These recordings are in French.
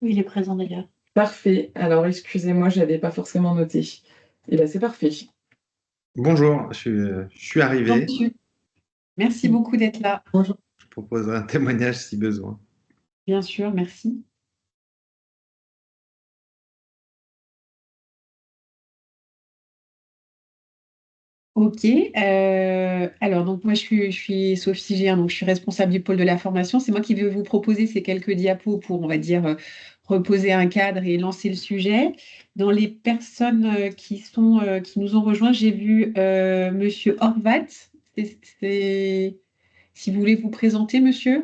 Oui, il est présent d'ailleurs. Parfait. Alors, excusez-moi, je n'avais pas forcément noté. Et bien, c'est parfait. Bonjour, je suis Bonjour arrivé. monsieur, merci beaucoup d'être là. Bonjour. Je proposerai un témoignage si besoin. Bien sûr, merci. Ok, alors donc moi je suis Sophie Gien, donc je suis responsable du pôle de la formation. C'est moi qui vais vous proposer ces quelques diapos pour, on va dire, reposer un cadre et lancer le sujet. Dans les personnes qui nous ont rejoints, j'ai vu Monsieur Horvat. Si vous voulez vous présenter, monsieur.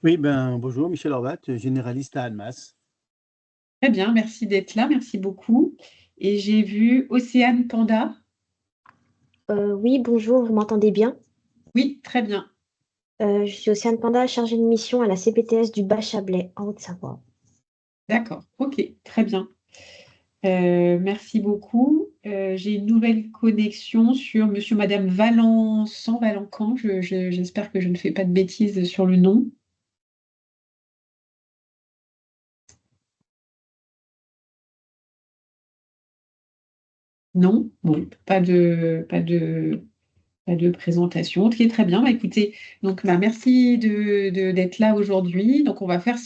Oui, ben, bonjour, Michel Horvat, généraliste à Annemasse. Très bien, merci d'être là, merci beaucoup. Et j'ai vu Océane Panda. Oui, bonjour, vous m'entendez bien? Oui, très bien. Je suis Océane Panda, chargée de mission à la CPTS du Bas-Chablais, en Haute-Savoie. D'accord, ok, très bien. Merci beaucoup. J'ai une nouvelle connexion sur Monsieur, Madame Valençon, Valencan. J'espère que je ne fais pas de bêtises sur le nom. Non? Bon, pas de présentation. Ok, très bien. Bah, écoutez, donc merci d'être là aujourd'hui. Donc on va faire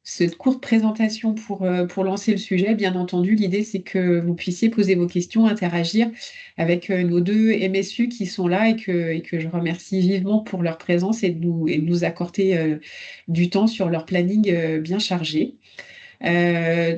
cette courte présentation pour lancer le sujet. Bien entendu, l'idée c'est que vous puissiez poser vos questions, interagir avec nos deux MSU qui sont là et que je remercie vivement pour leur présence et de nous accorder du temps sur leur planning bien chargé. Le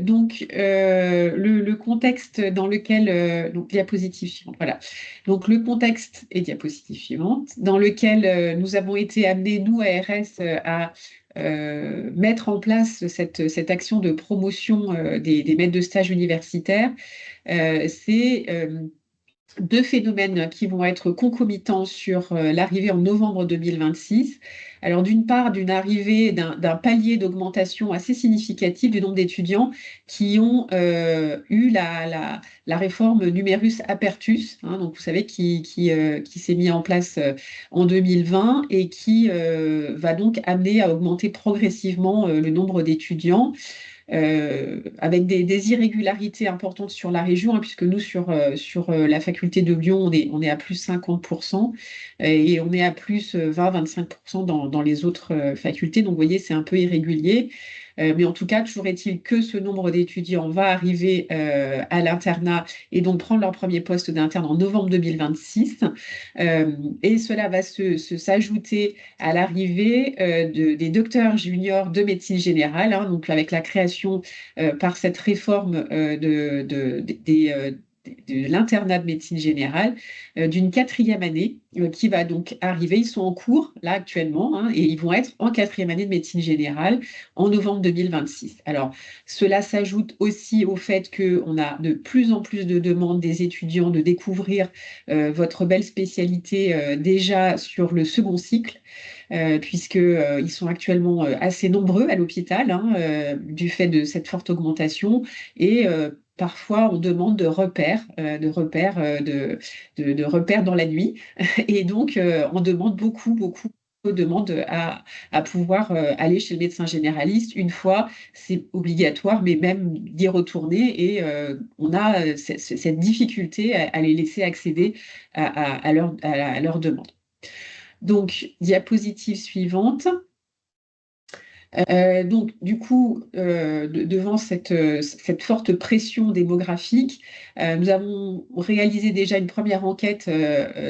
contexte dans lequel, donc diapositive suivante, voilà. Donc le contexte et diapositive suivante, dans lequel nous avons été amenés, nous, ARS, à mettre en place cette action de promotion des maîtres de stage universitaires, c'est deux phénomènes qui vont être concomitants sur l'arrivée en novembre 2026. Alors, d'une part, d'une arrivée d'un palier d'augmentation assez significatif du nombre d'étudiants qui ont eu la réforme Numerus Apertus, hein, donc vous savez, qui s'est mis en place en 2020 et qui va donc amener à augmenter progressivement le nombre d'étudiants avec des irrégularités importantes sur la région, hein, puisque nous, sur la faculté de Lyon, on est à plus 50% et on est à plus 20-25% dans les autres facultés. Donc, vous voyez, c'est un peu irrégulier. Mais en tout cas, toujours est-il que ce nombre d'étudiants va arriver à l'internat et donc prendre leur premier poste d'interne en novembre 2026. Et cela va s'ajouter à l'arrivée des docteurs juniors de médecine générale, hein, donc avec la création par cette réforme de l'internat de médecine générale d'une quatrième année qui va donc arriver. Ils sont en cours là actuellement, hein, et ils vont être en quatrième année de médecine générale en novembre 2026. Alors, cela s'ajoute aussi au fait qu'on a de plus en plus de demandes des étudiants de découvrir votre belle spécialité déjà sur le second cycle, puisque ils sont actuellement assez nombreux à l'hôpital, hein, du fait de cette forte augmentation. Et parfois, on demande de repères dans la nuit. Et donc, on demande beaucoup on demande à pouvoir aller chez le médecin généraliste une fois, c'est obligatoire, mais même d'y retourner. Et on a cette difficulté à les laisser accéder à leur demande. Donc, diapositive suivante. Donc, du coup, devant cette forte pression démographique, nous avons réalisé déjà une première enquête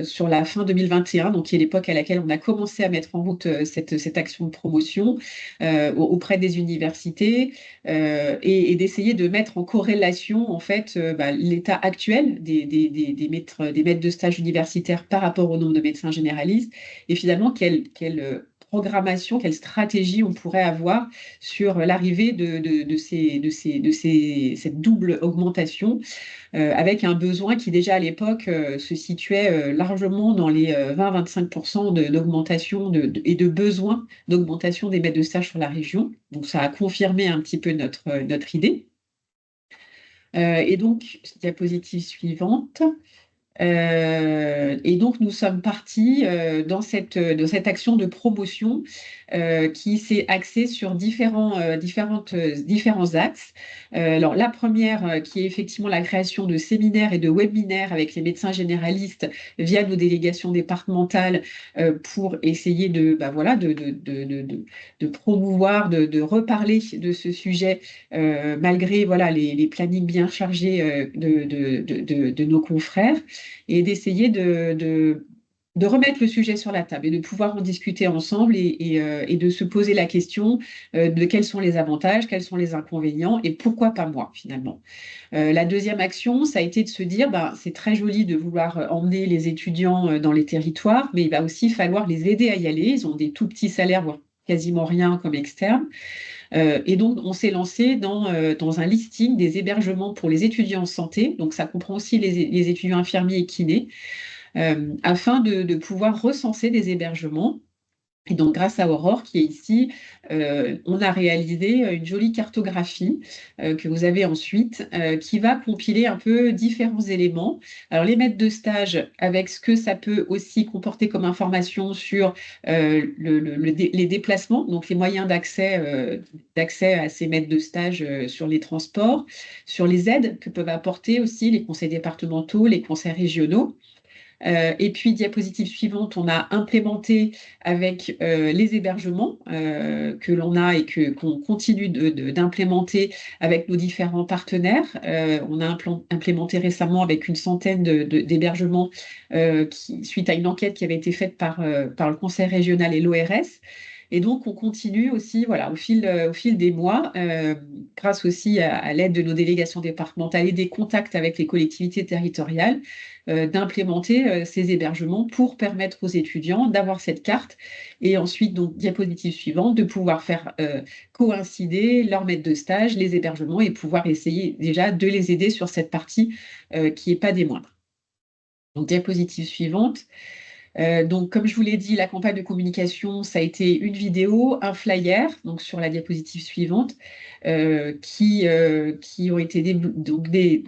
sur la fin 2021, donc qui est l'époque à laquelle on a commencé à mettre en route cette action de promotion auprès des universités et d'essayer de mettre en corrélation en fait l'état actuel des maîtres de stage universitaires par rapport au nombre de médecins généralistes et finalement quelle programmation, quelle stratégie on pourrait avoir sur l'arrivée cette double augmentation, avec un besoin qui déjà à l'époque se situait largement dans les 20-25% d'augmentation et de besoin d'augmentation des maîtres de stage sur la région. Donc ça a confirmé un petit peu notre idée. Et donc, diapositive suivante. Et donc, nous sommes partis dans cette action de promotion qui s'est axée sur différents axes. Alors, la première, qui est effectivement la création de séminaires et de webinaires avec les médecins généralistes via nos délégations départementales pour essayer de promouvoir, de reparler de ce sujet malgré les plannings bien chargés de nos confrères, et d'essayer de remettre le sujet sur la table et de pouvoir en discuter ensemble et de se poser la question de quels sont les avantages, quels sont les inconvénients et pourquoi pas moi finalement. La deuxième action, ça a été de se dire, c'est très joli de vouloir emmener les étudiants dans les territoires, mais il va aussi falloir les aider à y aller. Ils ont des tout petits salaires, voire quasiment rien comme externes. Et donc, on s'est lancé dans un listing des hébergements pour les étudiants en santé. Donc, ça comprend aussi les étudiants infirmiers et kinés, afin de pouvoir recenser des hébergements. Et donc, grâce à Aurore, qui est ici, on a réalisé une jolie cartographie que vous avez ensuite, qui va compiler un peu différents éléments. Alors, les maîtres de stage, avec ce que ça peut aussi comporter comme information sur les déplacements, donc les moyens d'accès à ces maîtres de stage sur les transports, sur les aides que peuvent apporter aussi les conseils départementaux, les conseils régionaux. Et puis, diapositive suivante, on a implémenté avec les hébergements que l'on a et qu'on continue d'implémenter avec nos différents partenaires. On a implémenté récemment avec une centaine d'hébergements suite à une enquête qui avait été faite par le Conseil régional et l'ORS. Et donc, on continue aussi, au fil des mois, grâce aussi à l'aide de nos délégations départementales et des contacts avec les collectivités territoriales, d'implémenter ces hébergements pour permettre aux étudiants d'avoir cette carte et ensuite, donc, diapositive suivante, de pouvoir faire coïncider leur maître de stage, les hébergements et pouvoir essayer déjà de les aider sur cette partie qui n'est pas des moindres. Donc, diapositive suivante. Donc, comme je vous l'ai dit, la campagne de communication, ça a été une vidéo, un flyer, donc sur la diapositive suivante, qui ont été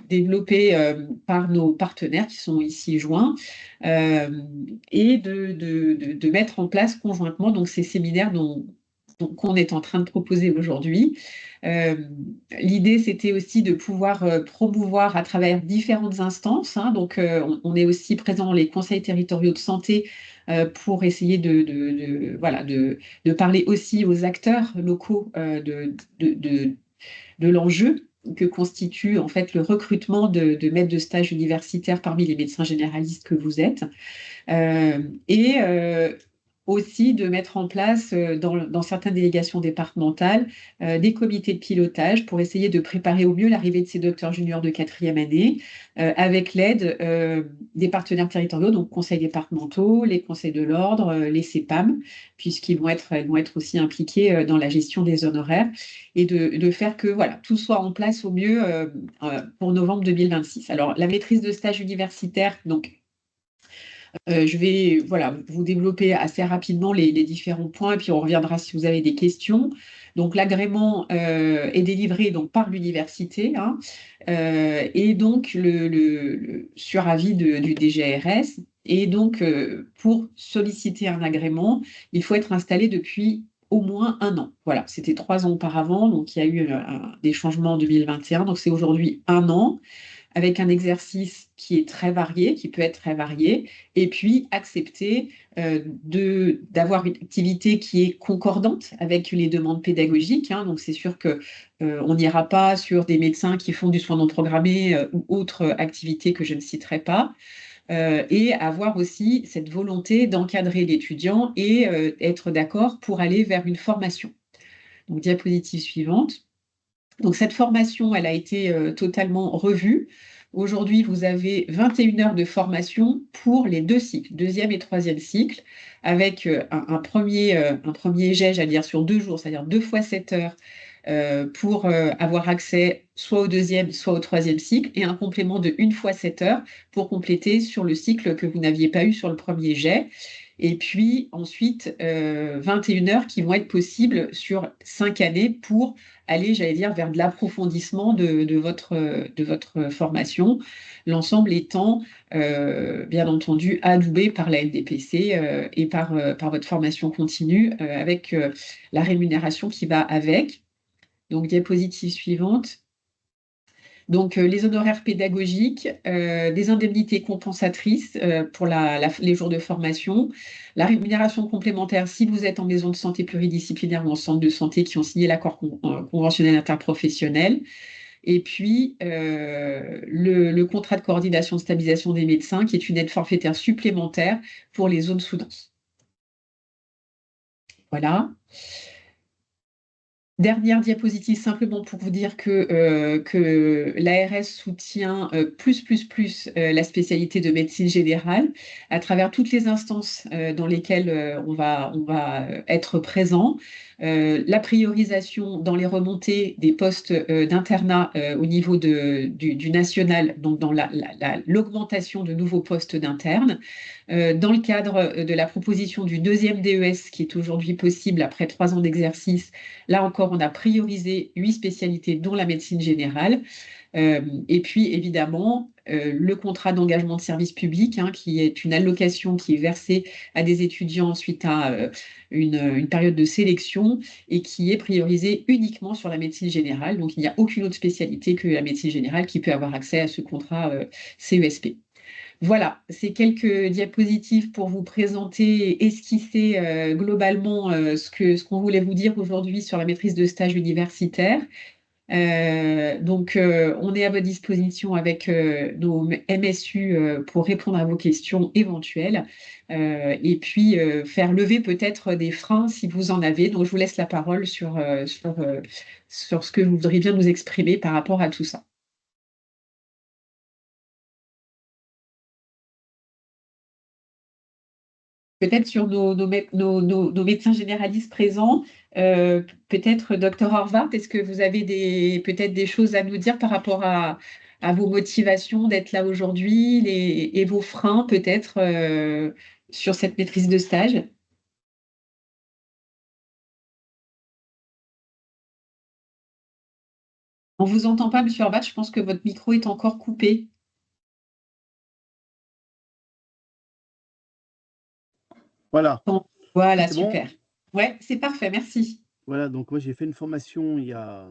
développés par nos partenaires qui sont ici joints, et de mettre en place conjointement donc, ces séminaires qu'on est en train de proposer aujourd'hui. L'idée, c'était aussi de pouvoir promouvoir à travers différentes instances. Donc, on est aussi présent dans les conseils territoriaux de santé pour essayer de parler aussi aux acteurs locaux de l'enjeu que constitue en fait le recrutement de maîtres de stage universitaires parmi les médecins généralistes que vous êtes. Aussi de mettre en place dans certaines délégations départementales des comités de pilotage pour essayer de préparer au mieux l'arrivée de ces docteurs juniors de 4e année avec l'aide des partenaires territoriaux, donc conseils départementaux, les conseils de l'ordre, les CEPAM, puisqu'ils vont être aussi impliqués dans la gestion des honoraires et de faire que tout soit en place au mieux pour novembre 2026. Alors, la maîtrise de stage universitaire, donc, je vais vous développer assez rapidement les différents points et puis on reviendra si vous avez des questions. Donc, l'agrément est délivré donc, par l'université et donc sur avis du DGRS. Et donc, pour solliciter un agrément, il faut être installé depuis au moins 1 an. Voilà, c'était 3 ans auparavant, donc il y a eu des changements en 2021, donc c'est aujourd'hui 1 an, avec un exercice qui est très varié, qui peut être très varié, et puis accepter d'avoir une activité qui est concordante avec les demandes pédagogiques. Donc, c'est sûr qu'on n'ira pas sur des médecins qui font du soin non programmé ou autres activités que je ne citerai pas. Et avoir aussi cette volonté d'encadrer l'étudiant et être d'accord pour aller vers une formation. Donc, diapositive suivante. Donc, cette formation, elle a été totalement revue. Aujourd'hui, vous avez 21 heures de formation pour les 2 cycles, 2e et 3e cycle, avec un premier jet, j'allais dire, sur 2 jours, c'est-à-dire 2 fois 7 heures pour avoir accès soit au 2e, soit au 3e cycle, et un complément de 1 fois 7 heures pour compléter sur le cycle que vous n'aviez pas eu sur le premier jet. Et puis ensuite, 21 heures qui vont être possibles sur 5 années pour aller, j'allais dire, vers de l'approfondissement de votre formation. L'ensemble étant, bien entendu, adoubé par la LDPC et par votre formation continue avec la rémunération qui va avec. Donc, diapositive suivante. Donc, les honoraires pédagogiques, des indemnités compensatrices pour les jours de formation, la rémunération complémentaire si vous êtes en maison de santé pluridisciplinaire ou en centre de santé qui ont signé l'accord conventionnel interprofessionnel, et puis le contrat de coordination de stabilisation des médecins qui est une aide forfaitaire supplémentaire pour les zones sous-denses. Voilà. Dernière diapositive, simplement pour vous dire que l'ARS soutient la spécialité de médecine générale à travers toutes les instances dans lesquelles on va être présent. La priorisation dans les remontées des postes d'internat au niveau du national, donc dans l'augmentation de nouveaux postes d'internes. Dans le cadre de la proposition du deuxième DES qui est aujourd'hui possible après 3 ans d'exercice, là encore, on a priorisé 8 spécialités, dont la médecine générale. Et puis, évidemment, le contrat d'engagement de service public, qui est une allocation qui est versée à des étudiants suite à une période de sélection et qui est priorisée uniquement sur la médecine générale. Donc, il n'y a aucune autre spécialité que la médecine générale qui peut avoir accès à ce contrat CESP. Voilà, c'est quelques diapositives pour vous présenter et esquisser globalement ce qu'on voulait vous dire aujourd'hui sur la maîtrise de stage universitaire. Donc, on est à votre disposition avec nos MSU pour répondre à vos questions éventuelles et puis faire lever peut-être des freins si vous en avez. Donc, je vous laisse la parole sur ce que vous voudriez bien nous exprimer par rapport à tout ça. Peut-être sur nos médecins généralistes présents, peut-être Dr Horvath, est-ce que vous avez peut-être des choses à nous dire par rapport à vos motivations d'être là aujourd'hui et vos freins peut-être sur cette maîtrise de stage? On ne vous entend pas, Monsieur Horvath, je pense que votre micro est encore coupé. Voilà. Voilà, C'est bon. super. Ouais, c'est parfait, merci. Voilà, donc moi j'ai fait une formation il y a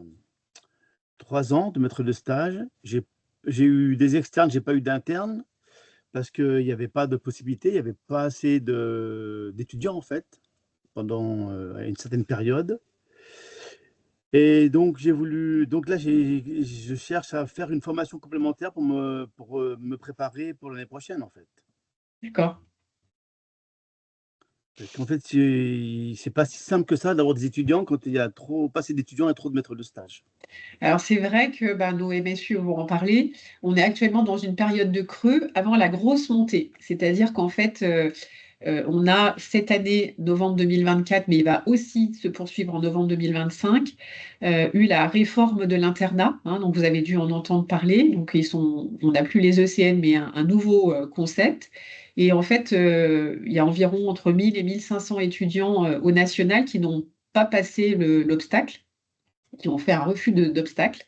3 ans de maître de stage. J'ai eu des externes, j'ai pas eu d'internes parce qu'il n'y avait pas de possibilité, il n'y avait pas assez d'étudiants en fait pendant une certaine période. Et donc donc là je cherche à faire une formation complémentaire pour me préparer pour l'année prochaine en fait. D'accord. Parce qu'en fait, c'est pas si simple que ça d'avoir des étudiants quand il y a pas assez d'étudiants et trop de maîtres de stage. Alors, c'est vrai que nos MSU vont en parler. On est actuellement dans une période de creux avant la grosse montée. C'est-à-dire qu'en fait, on a cette année, novembre 2024, mais il va aussi se poursuivre en novembre 2025, eu la réforme de l'internat. Donc, vous avez dû en entendre parler. Donc, on n'a plus les ECN, mais un nouveau concept. Et en fait, il y a environ entre 1000 et 1500 étudiants au national qui n'ont pas passé l'obstacle, qui ont fait un refus d'obstacle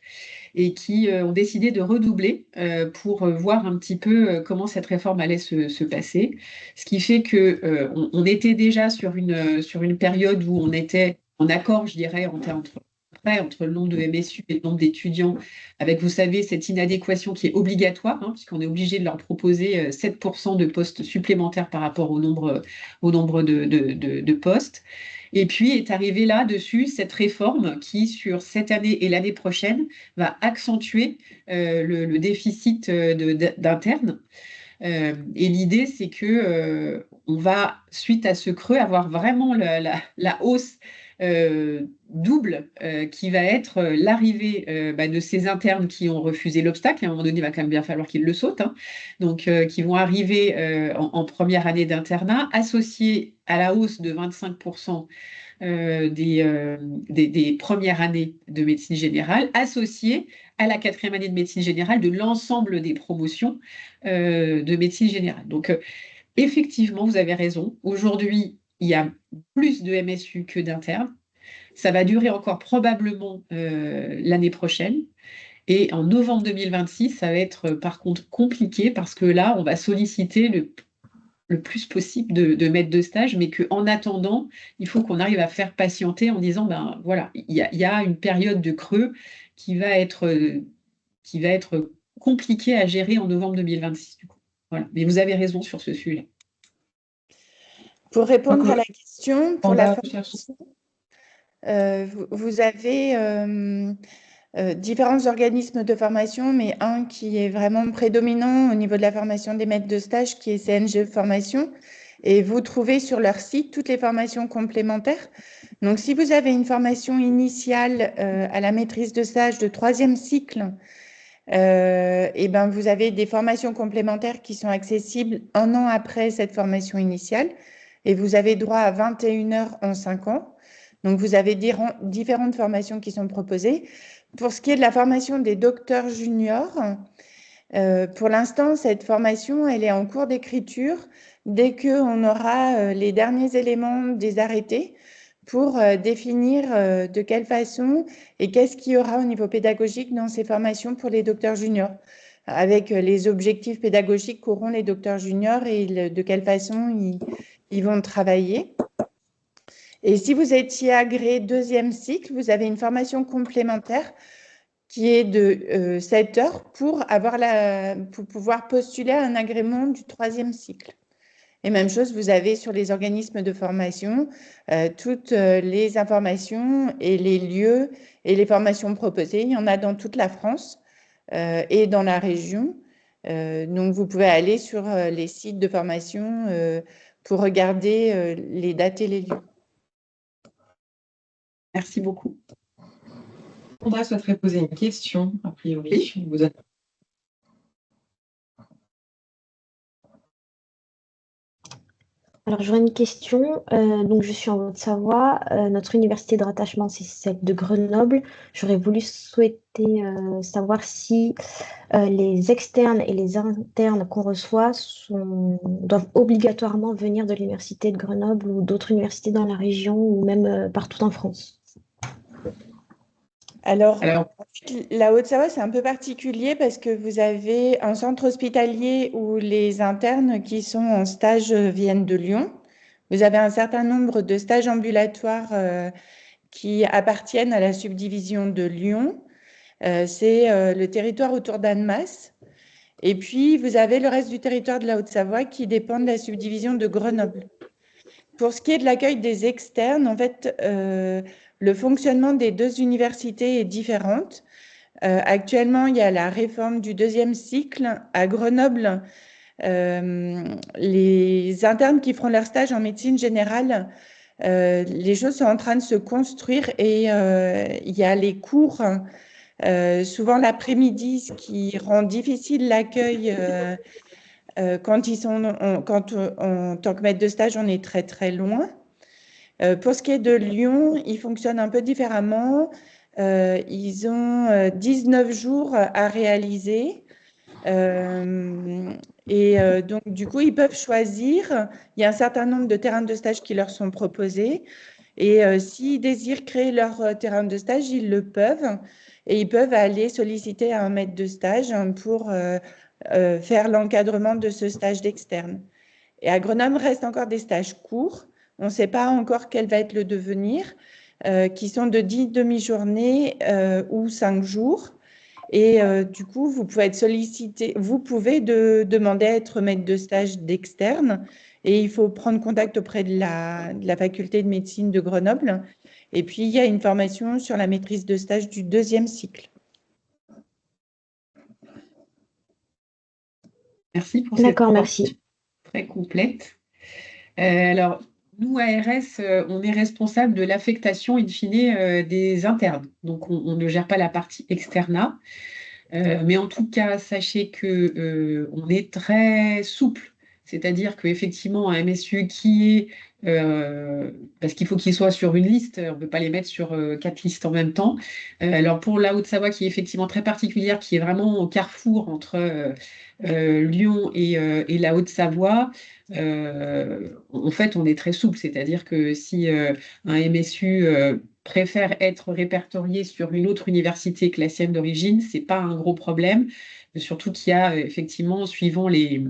et qui ont décidé de redoubler pour voir un petit peu comment cette réforme allait se passer. Ce qui fait qu'on on était déjà sur une période où on était en accord, je dirais, entre le nombre de MSU et le nombre d'étudiants, avec, vous savez, cette inadéquation qui est obligatoire, puisqu'on est obligé de leur proposer 7% de postes supplémentaires par rapport au nombre de postes. Et puis est arrivée là-dessus cette réforme qui, sur cette année et l'année prochaine, va accentuer le déficit d'internes. Et l'idée, c'est que on va, suite à ce creux, avoir vraiment la hausse double qui va être l'arrivée de ces internes qui ont refusé l'obstacle. À un moment donné, il va quand même bien falloir qu'ils le sautent. Donc, qui vont arriver en première année d'internat, associés à la hausse de 25% des premières années de médecine générale, associées à la 4e année de médecine générale de l'ensemble des promotions de médecine générale. Donc, effectivement, vous avez raison. Aujourd'hui, il y a plus de MSU que d'internes. Ça va durer encore probablement l'année prochaine. Et en novembre 2026, ça va être par contre compliqué parce que là, on va solliciter le plus possible de maîtres de stage, mais qu'en attendant, il faut qu'on arrive à faire patienter en disant, ben voilà, il y a une période de creux qui va être compliquée à gérer en novembre 2026. Du coup. Voilà. Mais vous avez raison sur ce sujet. Pour répondre Donc, à la question, pour on la va formation, vous avez différents organismes de formation, mais un qui est vraiment prédominant au niveau de la formation des maîtres de stage, qui est CNG Formation. Et vous trouvez sur leur site toutes les formations complémentaires. Donc, si vous avez une formation initiale à la maîtrise de stage de 3e cycle, et ben vous avez des formations complémentaires qui sont accessibles 1 an après cette formation initiale. Et vous avez droit à 21 heures en 5 ans. Donc, vous avez différentes formations qui sont proposées. Pour ce qui est de la formation des docteurs juniors, pour l'instant, cette formation, elle est en cours d'écriture. Dès qu'on aura les derniers éléments des arrêtés pour définir de quelle façon et qu'est-ce qu'il y aura au niveau pédagogique dans ces formations pour les docteurs juniors, avec les objectifs pédagogiques qu'auront les docteurs juniors et de quelle façon ils vont travailler. Et si vous étiez agréé 2e cycle, vous avez une formation complémentaire qui est de 7 heures pour pouvoir postuler à un agrément du 3e cycle. Et même chose, vous avez sur les organismes de formation toutes les informations et les lieux et les formations proposées. Il y en a dans toute la France et dans la région. Donc, vous pouvez aller sur les sites de formation pour regarder les dates et les lieux. Merci beaucoup. Sandra souhaiterait poser une question, a priori. Oui. Alors, j'aurais une question. Donc, je suis en Haute-Savoie. Notre université de rattachement, c'est celle de Grenoble. J'aurais voulu souhaiter savoir si les externes et les internes qu'on reçoit doivent obligatoirement venir de l'université de Grenoble ou d'autres universités dans la région ou même partout en France. Alors, la Haute-Savoie, c'est un peu particulier parce que vous avez un centre hospitalier où les internes qui sont en stage viennent de Lyon. Vous avez un certain nombre de stages ambulatoires qui appartiennent à la subdivision de Lyon. C'est le territoire autour d'Annemasse. Et puis, vous avez le reste du territoire de la Haute-Savoie qui dépend de la subdivision de Grenoble. Pour ce qui est de l'accueil des externes, en fait, le fonctionnement des 2 universités est différent. Actuellement, il y a la réforme du 2e cycle. À Grenoble, les internes qui feront leur stage en médecine générale, les choses sont en train de se construire et il y a les cours, souvent l'après-midi, ce qui rend difficile l'accueil quand en tant que maître de stage, on est très, très loin. Pour ce qui est de Lyon, ils fonctionnent un peu différemment. Ils ont 19 jours à réaliser. Donc, du coup, ils peuvent choisir. Il y a un certain nombre de terrains de stage qui leur sont proposés. Et s'ils désirent créer leur terrain de stage, ils le peuvent. Et ils peuvent aller solliciter un maître de stage pour faire l'encadrement de ce stage d'externe. Et à Grenoble, reste encore des stages courts. On ne sait pas encore quel va être le devenir, qui sont de 10 demi-journées ou 5 jours. Et du coup, vous pouvez être sollicité, vous pouvez demander à être maître de stage d'externe. Et il faut prendre contact auprès de la faculté de médecine de Grenoble. Et puis, il y a une formation sur la maîtrise de stage du 2e cycle. Merci pour cette information très complète. Alors, nous, ARS, on est responsable de l'affectation in fine des internes. Donc, on ne gère pas la partie externa. Mais en tout cas, sachez qu'on est très souple. C'est-à-dire qu'effectivement, un MSU qui est parce qu'il faut qu'ils soient sur une liste, on ne peut pas les mettre sur 4 listes en même temps. Alors pour la Haute-Savoie, qui est effectivement très particulière, qui est vraiment au carrefour entre Lyon et la Haute-Savoie, en fait, on est très souple, c'est-à-dire que si un MSU préfère être répertorié sur une autre université que la sienne d'origine, c'est pas un gros problème, surtout qu'il y a effectivement, suivant les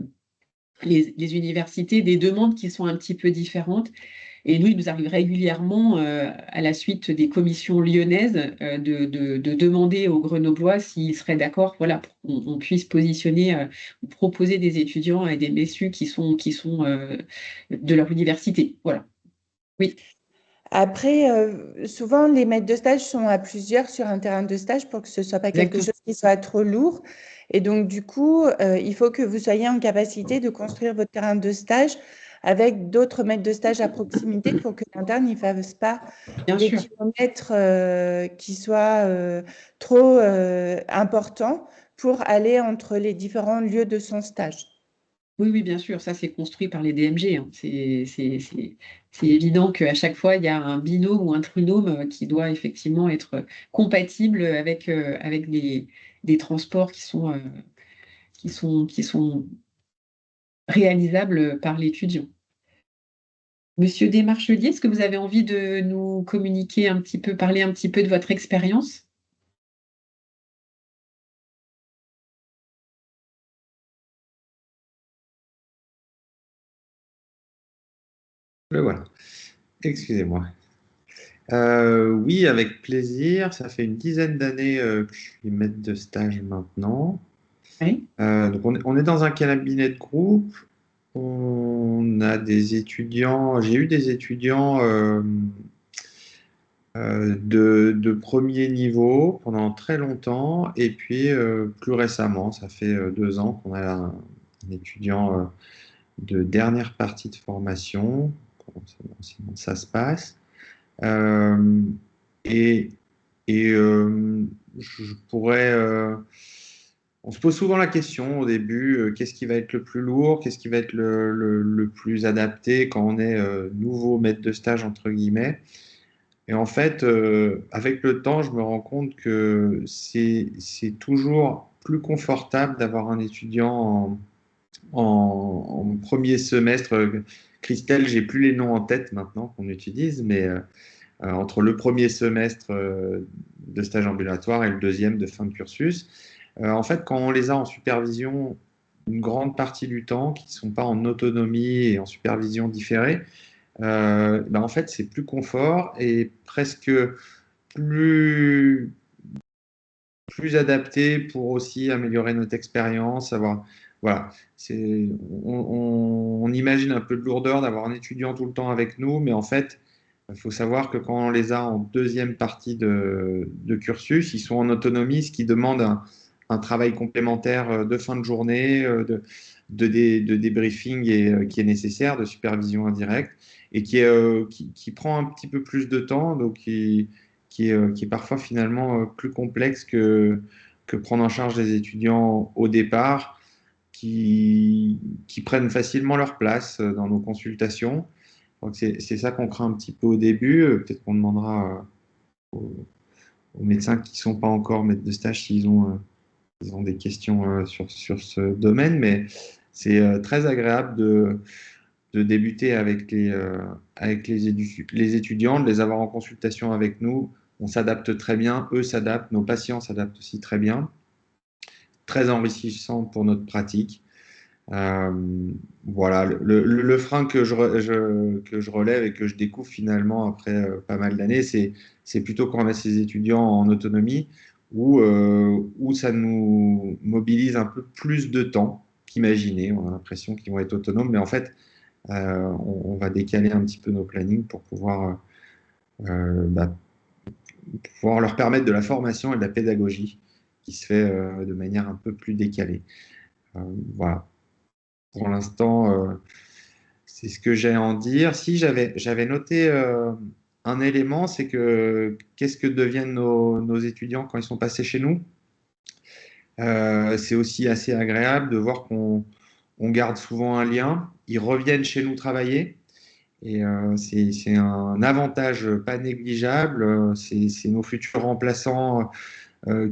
universités, des demandes qui sont un petit peu différentes. Et nous, il nous arrive régulièrement, à la suite des commissions lyonnaises, de demander aux Grenoblois s'ils seraient d'accord, voilà, pour qu'on puisse positionner ou proposer des étudiants et des MSU qui sont de leur université. Voilà. Oui, Après, souvent, les maîtres de stage sont à plusieurs sur un terrain de stage pour que ce ne soit pas quelque exactement. chose qui soit trop lourd. Et donc, du coup, il faut que vous soyez en capacité de construire votre terrain de stage avec d'autres maîtres de stage à proximité pour que l'interne ne fasse pas Bien des sûr. kilomètres qui soient trop importants pour aller entre les différents lieux de son stage. Oui, oui, bien sûr, ça c'est construit par les DMG, hein. C'est évident qu'à chaque fois, il y a un binôme ou un trinôme qui doit effectivement être compatible avec des transports qui sont réalisables par l'étudiant. Monsieur Desmarchelier, est-ce que vous avez envie de nous communiquer un petit peu, parler un petit peu de votre expérience? Le voilà. Excusez-moi. Oui, avec plaisir. Ça fait une dizaine d'années que je suis maître de stage maintenant. Oui, Donc on est dans un cabinet de groupe. On a des étudiants. J'ai eu des étudiants de premier niveau pendant très longtemps. Et puis plus récemment, ça fait 2 ans qu'on a un étudiant de dernière partie de formation. Sinon, ça se passe. Euh, et je pourrais. On se pose souvent la question au début, qu'est-ce qui va être le plus lourd, qu'est-ce qui va être le plus adapté quand on est nouveau maître de stage, entre guillemets. Et en fait, avec le temps, je me rends compte que c'est toujours plus confortable d'avoir un étudiant en premier semestre. Christelle, j'ai plus les noms en tête maintenant qu'on utilise, mais entre le premier semestre de stage ambulatoire et le deuxième de fin de cursus. En fait, quand on les a en supervision une grande partie du temps, qui ne sont pas en autonomie et en supervision différée, ben en fait, c'est plus confort et presque plus, plus adapté pour aussi améliorer notre expérience, avoir, voilà, on imagine un peu de lourdeur d'avoir un étudiant tout le temps avec nous, mais en fait, il faut savoir que quand on les a en deuxième partie de cursus, ils sont en autonomie, ce qui demande un travail complémentaire de fin de journée, de débriefing et, qui est nécessaire, de supervision indirecte, et qui prend un petit peu plus de temps, donc qui est parfois finalement plus complexe que prendre en charge des étudiants au départ, qui prennent facilement leur place dans nos consultations. Donc c'est ça qu'on craint un petit peu au début. Peut-être qu'on demandera aux médecins qui ne sont pas encore maîtres de stage s'ils ont des questions sur ce domaine, mais c'est très agréable de débuter avec les étudiants, de les avoir en consultation avec nous. On s'adapte très bien, eux s'adaptent, nos patients s'adaptent aussi très bien. Très enrichissant pour notre pratique. Euh, voilà, le frein que je relève et que je découvre finalement après pas mal d'années, c'est plutôt quand on a ces étudiants en autonomie où ça nous mobilise un peu plus de temps qu'imaginé. On a l'impression qu'ils vont être autonomes, mais en fait, on va décaler un petit peu nos plannings pour bah, pouvoir leur permettre de la formation et de la pédagogie qui se fait de manière un peu plus décalée. Voilà. Pour l'instant, c'est ce que j'ai à en dire. Si j'avais noté un élément, c'est que qu'est-ce que deviennent nos étudiants quand ils sont passés chez nous? C'est aussi assez agréable de voir qu'on garde souvent un lien. Ils reviennent chez nous travailler Et c'est un avantage pas négligeable. C'est nos futurs remplaçants. Euh,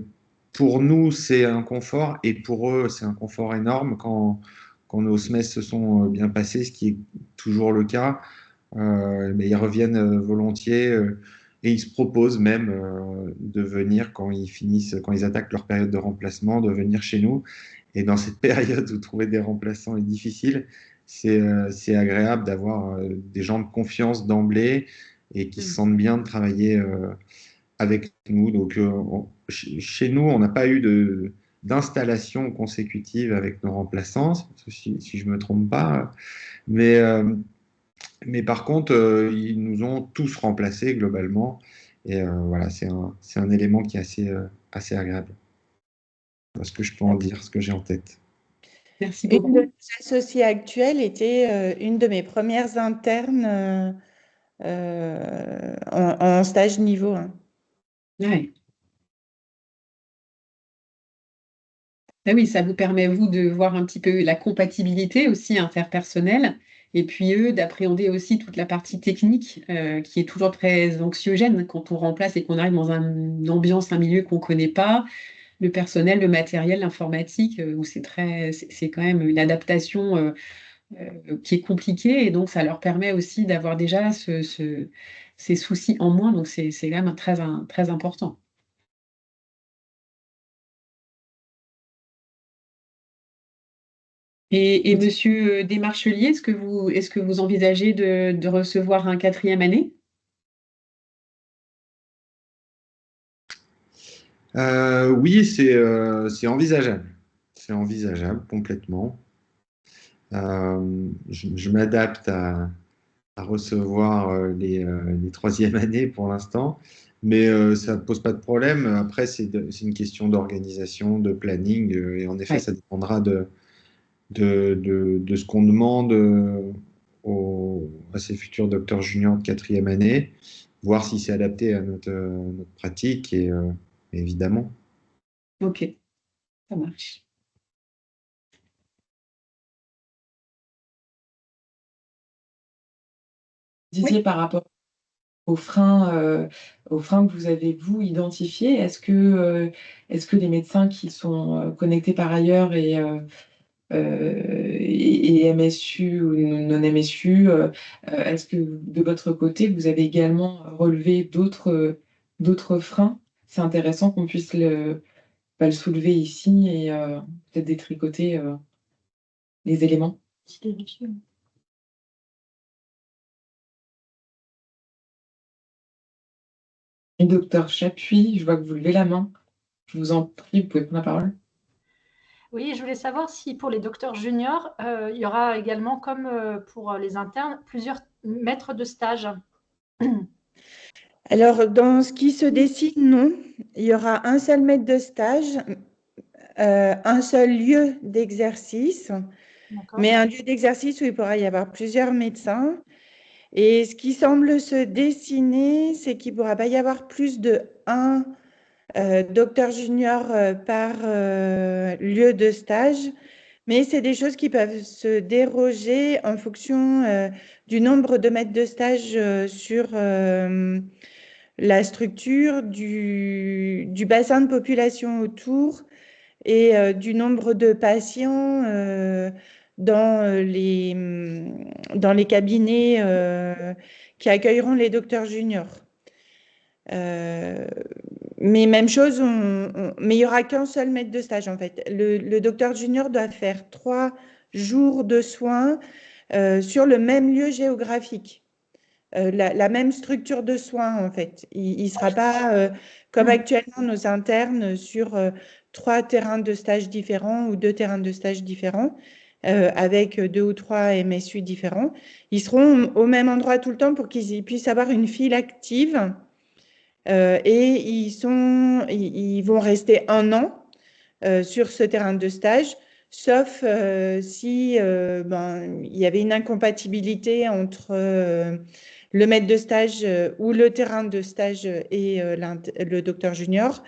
pour nous, c'est un confort et pour eux, c'est un confort énorme quand nos semestres se sont bien passés, ce qui est toujours le cas. Mais ils reviennent volontiers et ils se proposent même de venir quand ils finissent, quand ils attaquent leur période de remplacement, de venir chez nous. Et dans cette période où trouver des remplaçants est difficile, c'est agréable d'avoir des gens de confiance d'emblée et qui se sentent bien de travailler avec nous. Donc, chez nous, on n'a pas eu d'installation consécutive avec nos remplaçants, si je ne me trompe pas. Mais, euh, mais par contre, ils nous ont tous remplacés globalement. Et voilà, c'est un élément qui est assez agréable. Parce que je peux en dire ce que j'ai en tête. Merci Une de beaucoup. nos associées actuelles était une de mes premières internes en stage niveau 1. Ouais. Ah oui, ça vous permet, vous, de voir un petit peu la compatibilité aussi interpersonnelle, et puis eux, d'appréhender aussi toute la partie technique, qui est toujours très anxiogène quand on remplace et qu'on arrive dans une ambiance, un milieu qu'on ne connaît pas, le personnel, le matériel, l'informatique, où c'est quand même une adaptation qui est compliquée, et donc ça leur permet aussi d'avoir déjà ces soucis en moins, donc c'est quand même très important. Et Monsieur Desmarchelier, est-ce que vous envisagez de recevoir un quatrième année? Oui, c'est envisageable. C'est envisageable complètement. Je m'adapte à recevoir les troisièmes années pour l'instant, mais ça ne pose pas de problème. Après, c'est une question d'organisation, de planning, et en effet, Ouais. ça dépendra de ce qu'on demande à ces futurs docteurs juniors de quatrième année, voir si c'est adapté à notre pratique, et évidemment. Ok, ça marche. Disiez Oui. par rapport aux freins que vous avez, vous, identifiés, est-ce que les médecins qui sont connectés par ailleurs et MSU ou non MSU, est-ce que de votre côté, vous avez également relevé d'autres freins? C'est intéressant qu'on puisse le soulever ici et peut-être détricoter les éléments. Et docteur Chapuis, je vois que vous levez la main. Je vous en prie, vous pouvez prendre la parole. Oui, je voulais savoir si pour les docteurs juniors, il y aura également, comme pour les internes, plusieurs maîtres de stage. Alors, dans ce qui se dessine, non. Il y aura un seul maître de stage, un seul lieu d'exercice, mais un lieu d'exercice où il pourra y avoir plusieurs médecins. Et ce qui semble se dessiner, c'est qu'il ne pourra pas y avoir plus de un docteur junior par lieu de stage, mais c'est des choses qui peuvent se déroger en fonction du nombre de maîtres de stage sur la structure, du bassin de population autour et du nombre de patients dans les cabinets qui accueilleront les docteurs juniors. Mais même chose, mais il n'y aura qu'un seul maître de stage en fait. Le docteur junior doit faire 3 jours de soins sur le même lieu géographique, la même structure de soins en fait. Il ne sera pas comme actuellement nos internes sur 3 terrains de stage différents ou 2 terrains de stage différents avec 2 ou 3 MSU différents. Ils seront au même endroit tout le temps pour qu'ils puissent avoir une file active. Et ils vont rester 1 an sur ce terrain de stage, sauf si il y avait une incompatibilité entre le maître de stage ou le terrain de stage et le docteur junior,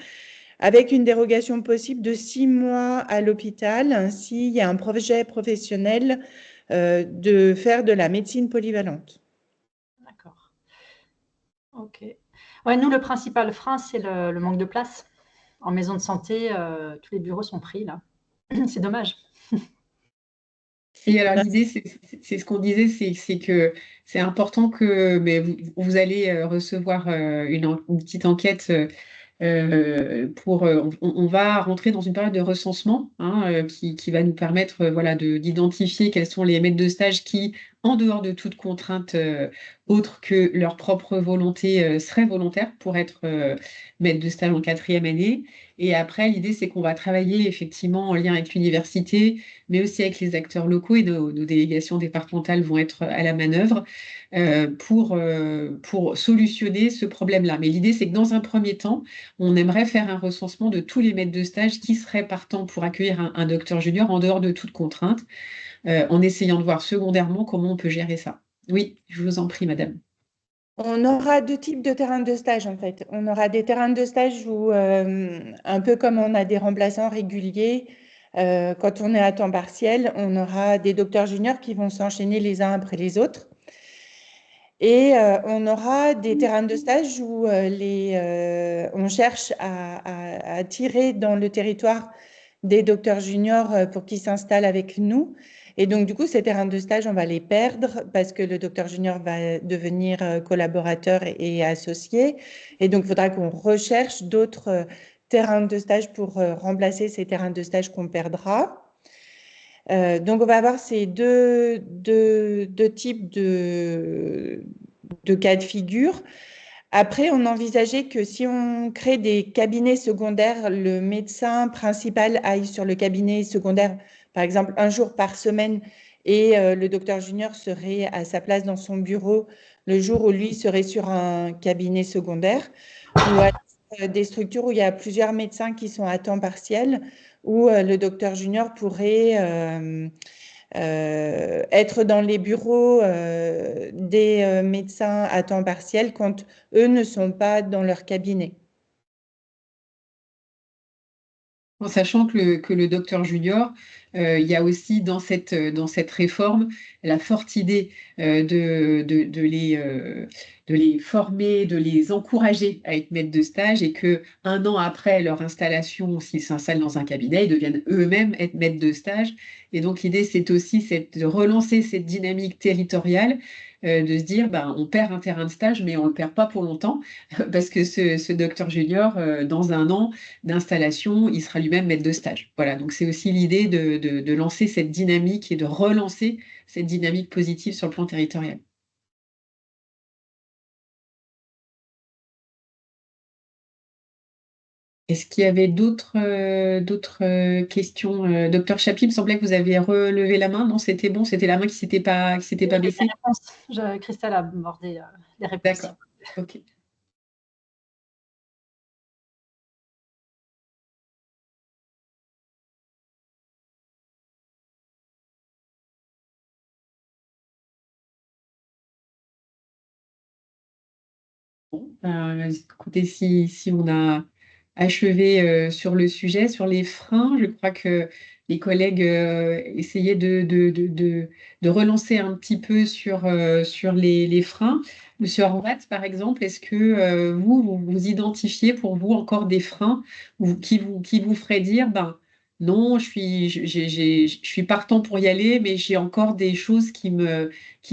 avec une dérogation possible de 6 mois à l'hôpital s'il y a un projet professionnel de faire de la médecine polyvalente. Ok. Ouais, nous, le principal frein, c'est le manque de place. En maison de santé, tous les bureaux sont pris, là. C'est dommage. Et alors, l'idée, c'est ce qu'on disait, c'est que c'est important que mais vous allez recevoir une petite enquête on va rentrer dans une période de recensement hein, qui va nous permettre voilà, d'identifier quels sont les maîtres de stage qui, en dehors de toute contrainte autre que leur propre volonté, seraient volontaires pour être maîtres de stage en 4e année. Et après, l'idée, c'est qu'on va travailler effectivement en lien avec l'université, mais aussi avec les acteurs locaux et nos délégations départementales vont être à la manœuvre pour solutionner ce problème-là. Mais l'idée, c'est que dans un premier temps, on aimerait faire un recensement de tous les maîtres de stage qui seraient partants pour accueillir un docteur junior en dehors de toute contrainte, en essayant de voir secondairement comment on peut gérer ça. Oui, je vous en prie, madame. On aura deux types de terrains de stage en fait. On aura des terrains de stage où, un peu comme on a des remplaçants réguliers, quand on est à temps partiel, on aura des docteurs juniors qui vont s'enchaîner les uns après les autres. Et on aura des terrains de stage où on cherche à attirer dans le territoire des docteurs juniors pour qu'ils s'installent avec nous. Et donc, du coup, ces terrains de stage, on va les perdre parce que le docteur junior va devenir collaborateur et associé. Et donc, il faudra qu'on recherche d'autres terrains de stage pour remplacer ces terrains de stage qu'on perdra. Donc, on va avoir ces deux types de cas de figure. Après, on envisageait que si on crée des cabinets secondaires, le médecin principal aille sur le cabinet secondaire, par exemple, un jour par semaine, et le docteur junior serait à sa place dans son bureau le jour où lui serait sur un cabinet secondaire, ou à des structures où il y a plusieurs médecins qui sont à temps partiel, où le docteur junior pourrait être dans les bureaux des médecins à temps partiel quand eux ne sont pas dans leur cabinet. En sachant que le docteur junior, il y a aussi dans cette réforme la forte idée de les former, de les encourager à être maîtres de stage et que un an après leur installation, s'ils s'installent dans un cabinet, ils deviennent eux-mêmes être maîtres de stage. Et donc l'idée, c'est aussi de relancer cette dynamique territoriale, de se dire, ben, on perd un terrain de stage, mais on ne le perd pas pour longtemps, parce que ce docteur junior, dans un an, d'installation, il sera lui-même maître de stage. Voilà, donc c'est aussi l'idée de lancer cette dynamique et de relancer cette dynamique positive sur le plan territorial. Est-ce qu'il y avait d'autres questions? Docteur Chapuis, il me semblait que vous aviez relevé la main. Non, c'était bon, c'était la main qui s'était pas baissée. Christelle a abordé les réponses. D'accord, ok. Bon, écoutez, si on a achevé sur le sujet, sur les freins, je crois que les collègues essayaient de relancer un petit peu sur les freins. Monsieur Horvath, par exemple, est-ce que vous identifiez pour vous encore des freins qui vous feraient dire, ben, non, je suis partant pour y aller, mais j'ai encore des choses qui me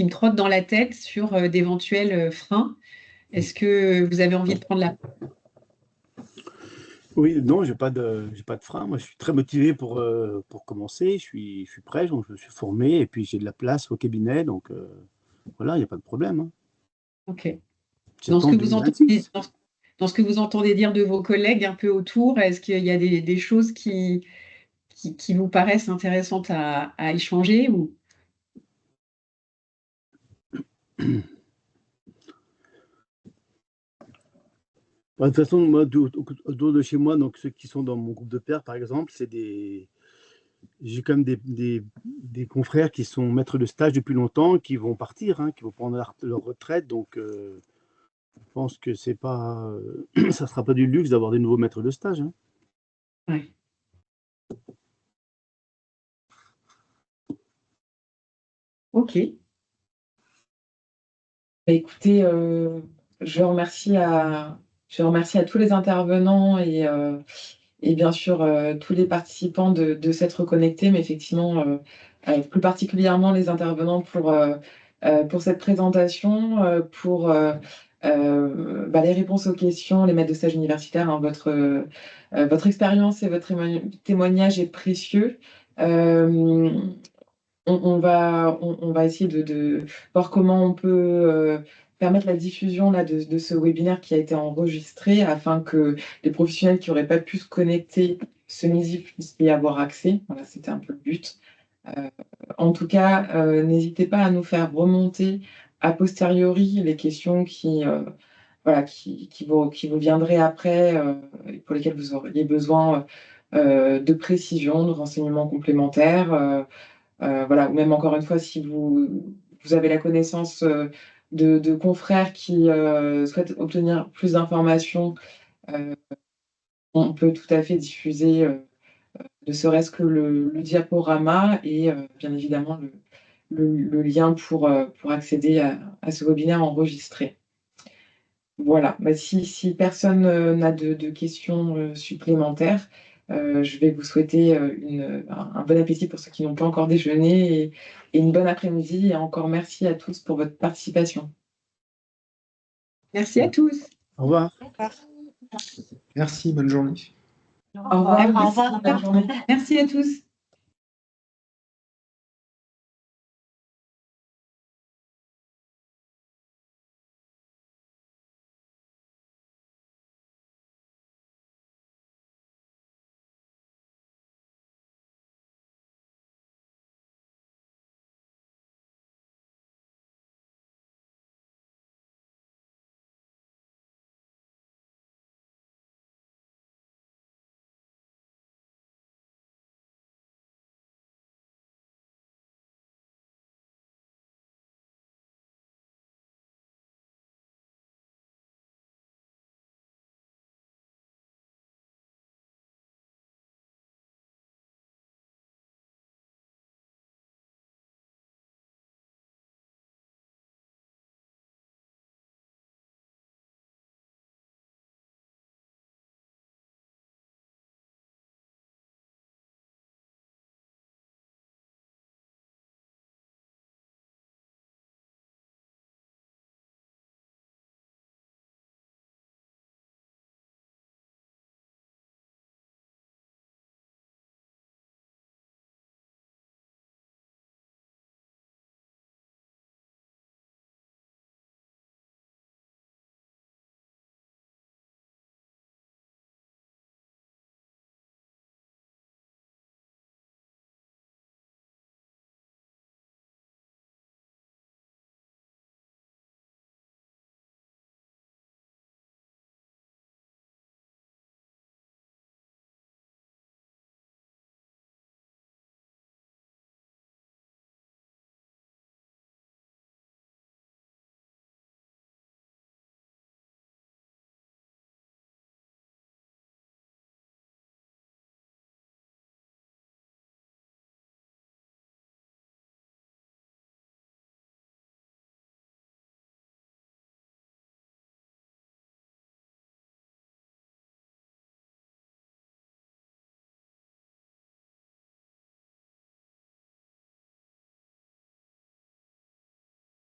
trottent dans la tête sur d'éventuels freins. Est-ce que vous avez envie de prendre la... Oui, non, j'ai pas de frein. Moi, je suis très motivé pour commencer. Je suis prêt, donc je me suis formé et puis j'ai de la place au cabinet, donc voilà, il n'y a pas de problème, hein. Ok. Dans ce J'attends que vous entendez, 2026. dans ce que vous entendez dire de vos collègues un peu autour, est-ce qu'il y a des choses qui vous paraissent intéressantes à échanger ou... Bah, de toute façon, moi, autour de chez moi, donc ceux qui sont dans mon groupe de pairs, par exemple, j'ai quand même des confrères qui sont maîtres de stage depuis longtemps, qui vont partir, hein, qui vont prendre leur retraite. Donc, je pense que c'est pas, ça sera pas du luxe d'avoir des nouveaux maîtres de stage, hein. Ouais. Ok. Bah, écoutez, je remercie à tous les intervenants et bien sûr tous les participants de s'être connectés, mais effectivement, plus particulièrement les intervenants pour cette présentation, pour les réponses aux questions, les maîtres de stage universitaires. Hein, votre expérience et votre témoignage est précieux. On va essayer de voir comment on peut permettre la diffusion là, de ce webinaire qui a été enregistré afin que les professionnels qui n'auraient pas pu se connecter ce midi puissent y avoir accès. Voilà, c'était un peu le but. En tout cas, n'hésitez pas à nous faire remonter a posteriori les questions qui vous viendraient après, et pour lesquelles vous auriez besoin de précision, de renseignements complémentaires. Voilà, ou même encore une fois, si vous avez la connaissance de confrères qui souhaitent obtenir plus d'informations, euh, on peut tout à fait diffuser ne serait-ce que le diaporama et bien évidemment le lien pour accéder à ce webinaire enregistré. Voilà, si personne n'a de questions supplémentaires, je vais vous souhaiter un bon appétit pour ceux qui n'ont pas encore déjeuné et une bonne après-midi. Et encore merci à tous pour votre participation. Merci à tous. Au revoir. Merci, bonne journée. Au revoir. Au revoir. Bonne journée. Merci à tous.